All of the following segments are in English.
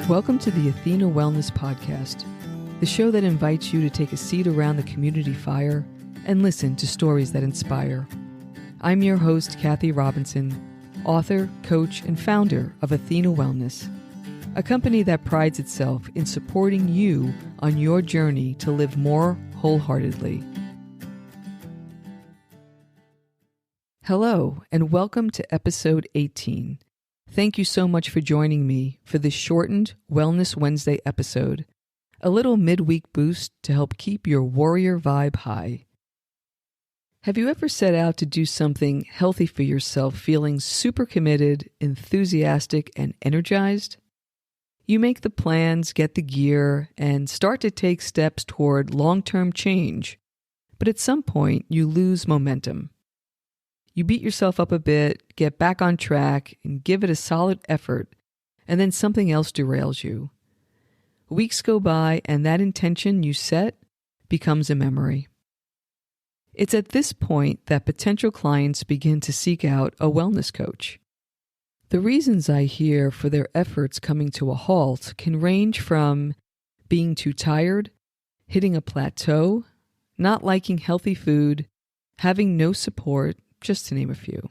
Welcome to the Athena Wellness Podcast, the show that invites you to take a seat around the community fire and listen to stories that inspire. I'm your host, Kathy Robinson, author, coach, and founder of Athena Wellness, a company that prides itself in supporting you on your journey to live more wholeheartedly. Hello, and welcome to episode 18. Thank you so much for joining me for this shortened Wellness Wednesday episode, a little midweek boost to help keep your warrior vibe high. Have you ever set out to do something healthy for yourself feeling super committed, enthusiastic, and energized? You make the plans, get the gear, and start to take steps toward long-term change, but at some point you lose momentum. You beat yourself up a bit, get back on track, and give it a solid effort, and then something else derails you. Weeks go by, and that intention you set becomes a memory. It's at this point that potential clients begin to seek out a wellness coach. The reasons I hear for their efforts coming to a halt can range from being too tired, hitting a plateau, not liking healthy food, having no support, just to name a few.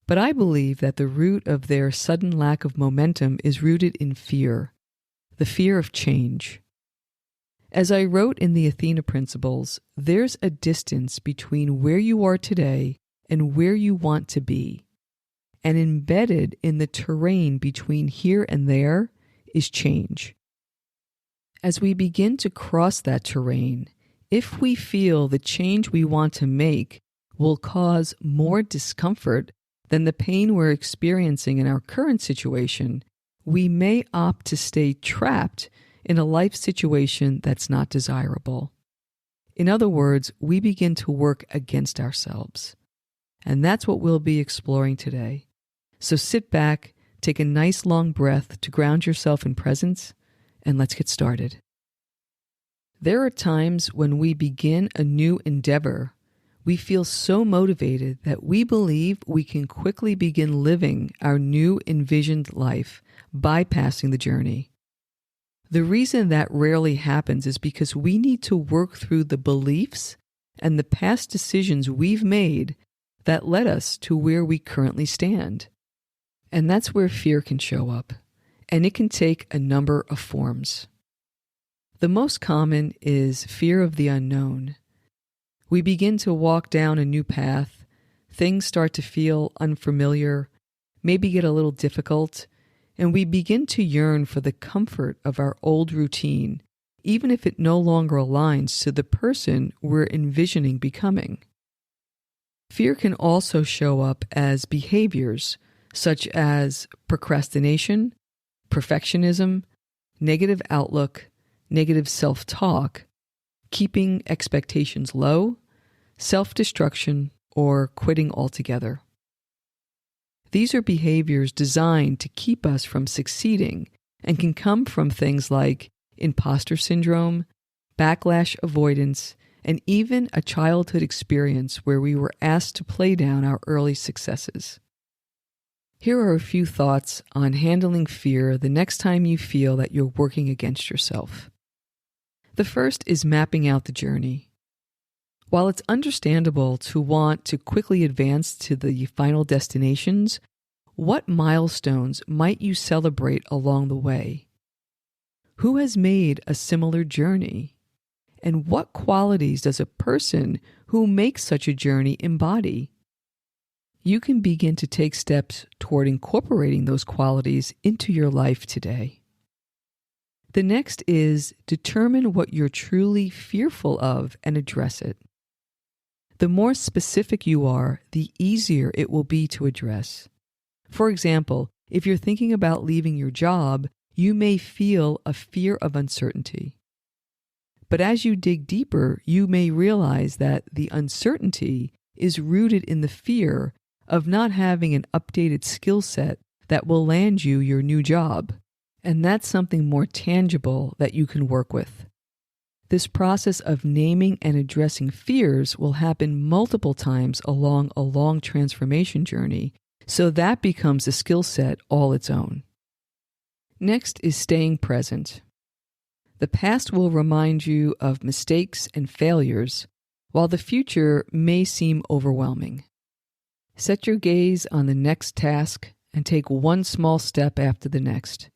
But I believe that the root of their sudden lack of momentum is rooted in fear, the fear of change. As I wrote in the Athena Principles, there's a distance between where you are today and where you want to be. And embedded in the terrain between here and there is change. As we begin to cross that terrain, if we feel the change we want to make will cause more discomfort than the pain we're experiencing in our current situation, we may opt to stay trapped in a life situation that's not desirable. In other words, we begin to work against ourselves. And that's what we'll be exploring today. So sit back, take a nice long breath to ground yourself in presence, and let's get started. There are times when we begin a new endeavor, we feel so motivated that we believe we can quickly begin living our new envisioned life, bypassing the journey. The reason that rarely happens is because we need to work through the beliefs and the past decisions we've made that led us to where we currently stand. And that's where fear can show up, and it can take a number of forms. The most common is fear of the unknown. We begin to walk down a new path, things start to feel unfamiliar, maybe get a little difficult, and we begin to yearn for the comfort of our old routine, even if it no longer aligns to the person we're envisioning becoming. Fear can also show up as behaviors such as procrastination, perfectionism, negative outlook, negative self-talk, keeping expectations low, self-destruction, or quitting altogether. These are behaviors designed to keep us from succeeding and can come from things like imposter syndrome, backlash avoidance, and even a childhood experience where we were asked to play down our early successes. Here are a few thoughts on handling fear the next time you feel that you're working against yourself. The first is mapping out the journey. While it's understandable to want to quickly advance to the final destinations, what milestones might you celebrate along the way? Who has made a similar journey? And what qualities does a person who makes such a journey embody? You can begin to take steps toward incorporating those qualities into your life today. The next is determine what you're truly fearful of and address it. The more specific you are, the easier it will be to address. For example, if you're thinking about leaving your job, you may feel a fear of uncertainty. But as you dig deeper, you may realize that the uncertainty is rooted in the fear of not having an updated skill set that will land you your new job. And that's something more tangible that you can work with. This process of naming and addressing fears will happen multiple times along a long transformation journey, so that becomes a skill set all its own. Next is staying present. The past will remind you of mistakes and failures, while the future may seem overwhelming. Set your gaze on the next task and take one small step after the next.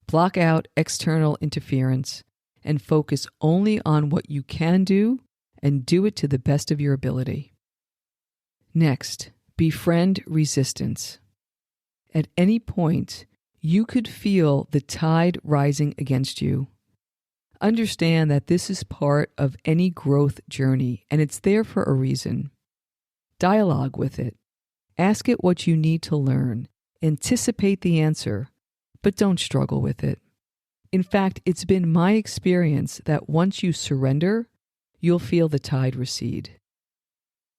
Block out external interference and focus only on what you can do and do it to the best of your ability. Next, befriend resistance. At any point, you could feel the tide rising against you. Understand that this is part of any growth journey and it's there for a reason. Dialogue with it. Ask it what you need to learn. Anticipate the answer, but don't struggle with it. In fact, it's been my experience that once you surrender, you'll feel the tide recede.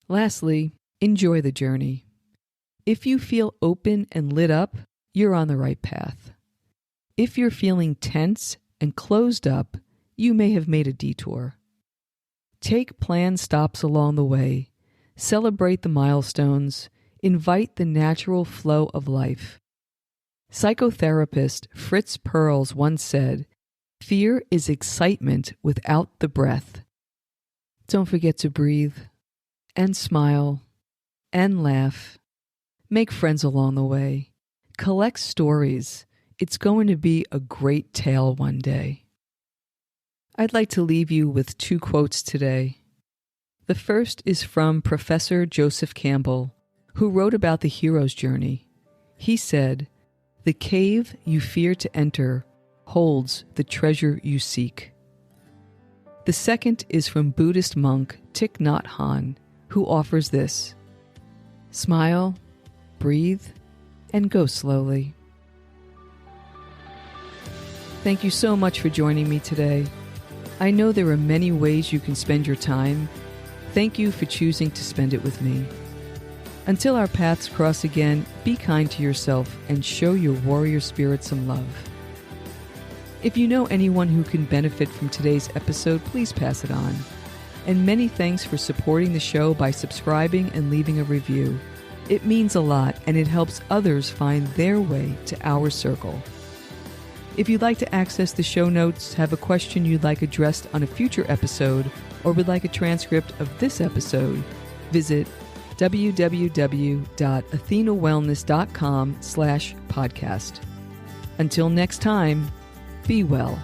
Lastly, enjoy the journey. If you feel open and lit up, you're on the right path. If you're feeling tense and closed up, you may have made a detour. Take planned stops along the way. Celebrate the milestones. Invite the natural flow of life. Psychotherapist Fritz Perls once said, "Fear is excitement without the breath." Don't forget to breathe and smile and laugh. Make friends along the way. Collect stories. It's going to be a great tale one day. I'd like to leave you with 2 quotes today. The first is from Professor Joseph Campbell, who wrote about the hero's journey. He said, "The cave you fear to enter holds the treasure you seek." The second is from Buddhist monk Thich Nhat Hanh, who offers this: smile, breathe, and go slowly. Thank you so much for joining me today. I know there are many ways you can spend your time. Thank you for choosing to spend it with me. Until our paths cross again, be kind to yourself and show your warrior spirit some love. If you know anyone who can benefit from today's episode, please pass it on. And many thanks for supporting the show by subscribing and leaving a review. It means a lot and it helps others find their way to our circle. If you'd like to access the show notes, have a question you'd like addressed on a future episode, or would like a transcript of this episode, visit www.athenawellness.com/podcast. Until next time, be well.